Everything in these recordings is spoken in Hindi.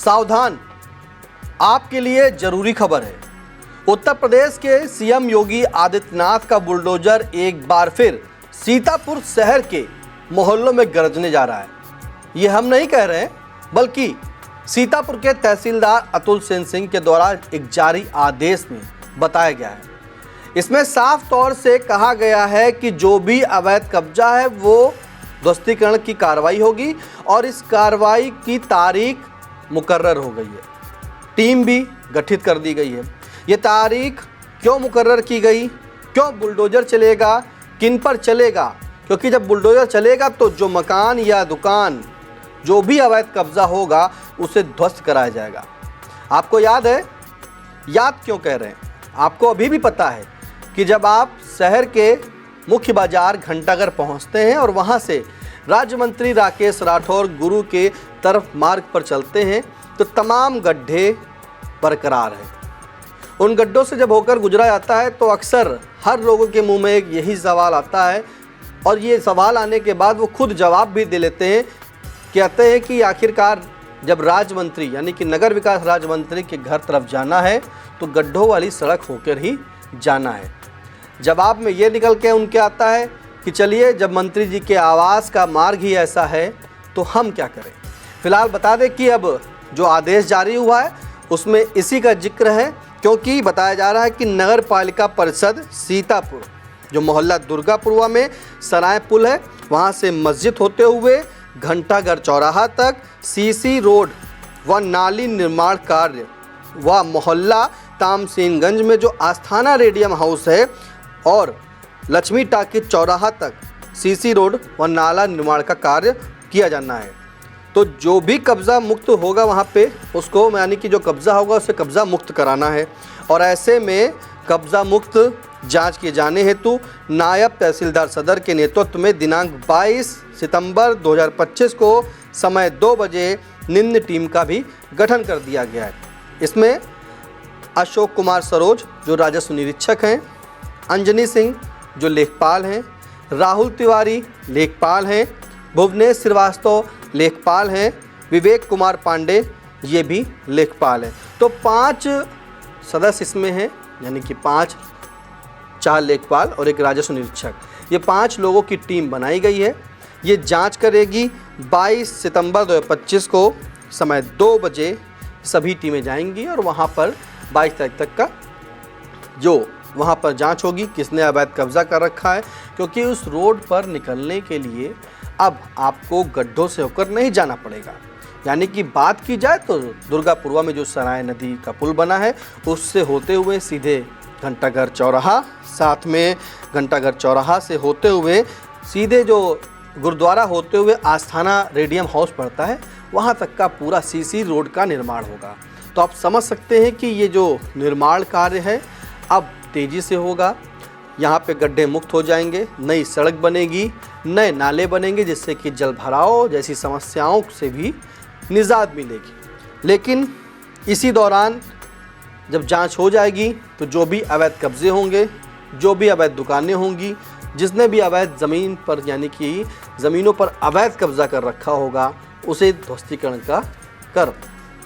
सावधान, आपके लिए जरूरी खबर है। उत्तर प्रदेश के सीएम योगी आदित्यनाथ का बुलडोजर एक बार फिर सीतापुर शहर के मोहल्लों में गरजने जा रहा है। ये हम नहीं कह रहे हैं, बल्कि सीतापुर के तहसीलदार अतुल सेन सिंह के द्वारा एक जारी आदेश में बताया गया है। इसमें साफ तौर से कहा गया है कि जो भी अवैध कब्जा है वो ध्वस्तीकरण की कार्रवाई होगी और इस कार्रवाई की तारीख मुकर्रर हो गई है। टीम भी गठित कर दी गई है। ये तारीख क्यों मुकर्रर की गई, क्यों बुलडोजर चलेगा, किन पर चलेगा? क्योंकि जब बुलडोजर चलेगा तो जो मकान या दुकान जो भी अवैध कब्जा होगा उसे ध्वस्त कराया जाएगा। आपको याद है, याद क्यों कह रहे हैं, आपको अभी भी पता है कि जब आप शहर के मुख्य बाजार घंटाघर पहुंचते हैं और वहां से राज्य मंत्री राकेश राठौर गुरु के तरफ मार्ग पर चलते हैं तो तमाम गड्ढे बरकरार हैं। उन गड्ढों से जब होकर गुजरा जाता है तो अक्सर हर लोगों के मुंह में एक यही सवाल आता है और ये सवाल आने के बाद वो खुद जवाब भी दे लेते हैं। कहते हैं कि आखिरकार जब राज्य मंत्री यानी कि नगर विकास राज्य मंत्री के घर तरफ जाना है तो गड्ढों वाली सड़क होकर ही जाना है। जवाब में ये निकल के उनके आता है कि चलिए, जब मंत्री जी के आवास का मार्ग ही ऐसा है तो हम क्या करें। फिलहाल बता दें कि अब जो आदेश जारी हुआ है उसमें इसी का जिक्र है, क्योंकि बताया जा रहा है कि नगर पालिका परिषद सीतापुर जो मोहल्ला दुर्गापुरवा में सराय पुल है वहाँ से मस्जिद होते हुए घंटाघर चौराहा तक सीसी रोड व नाली निर्माण कार्य व मोहल्ला तामसेनगंज में जो आस्थाना रेडियम हाउस है और लक्ष्मी टाकिज चौराहा तक सीसी रोड व नाला निर्माण का कार्य किया जाना है। तो जो भी कब्ज़ा मुक्त होगा वहाँ पे उसको, यानी कि जो कब्ज़ा होगा उसे कब्ज़ा मुक्त कराना है। और ऐसे में कब्ज़ा मुक्त जांच किए जाने हेतु नायब तहसीलदार सदर के नेतृत्व में दिनांक 22 सितंबर 2025 को समय 2 बजे निम्न टीम का भी गठन कर दिया गया है। इसमें अशोक कुमार सरोज जो राजस्व निरीक्षक हैं, अंजनी सिंह जो लेखपाल हैं, राहुल तिवारी लेखपाल हैं, भुवनेश श्रीवास्तव लेखपाल हैं, विवेक कुमार पांडे ये भी लेखपाल हैं। तो 5 सदस्य इसमें हैं, यानी कि 4 लेखपाल और एक राजस्व निरीक्षक। ये 5 लोगों की टीम बनाई गई है। ये जांच करेगी। 22 सितंबर 2025 को समय 2 बजे सभी टीमें जाएंगी और वहाँ पर 22 तारीख तक का जो वहाँ पर जांच होगी किसने अवैध कब्जा कर रखा है। क्योंकि उस रोड पर निकलने के लिए अब आपको गड्ढों से होकर नहीं जाना पड़ेगा। यानी कि बात की जाए तो दुर्गापुरवा में जो सराय नदी का पुल बना है उससे होते हुए सीधे घंटाघर चौराहा, साथ में घंटाघर चौराहा से होते हुए सीधे जो गुरुद्वारा होते हुए आस्थाना रेडियम हाउस पड़ता है वहाँ तक का पूरा सीसी रोड का निर्माण होगा। तो आप समझ सकते हैं कि ये जो निर्माण कार्य है अब तेज़ी से होगा। यहाँ पे गड्ढे मुक्त हो जाएंगे, नई सड़क बनेगी, नए नाले बनेंगे, जिससे कि जल भराव जैसी समस्याओं से भी निजात मिलेगी। लेकिन इसी दौरान जब जांच हो जाएगी तो जो भी अवैध कब्जे होंगे, जो भी अवैध दुकानें होंगी, जिसने भी अवैध ज़मीन पर यानी कि ज़मीनों पर अवैध कब्जा कर रखा होगा उसे ध्वस्तीकरण का कर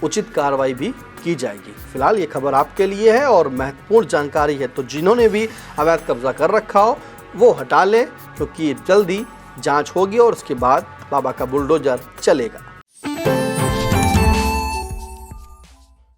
उचित कार्रवाई भी की जाएगी। फिलहाल ये खबर आपके लिए है और महत्वपूर्ण जानकारी है, तो जिन्होंने भी अवैध कब्जा कर रखा हो वो हटा लें, क्योंकि जल्दी जांच होगी और उसके बाद बाबा का बुलडोजर चलेगा।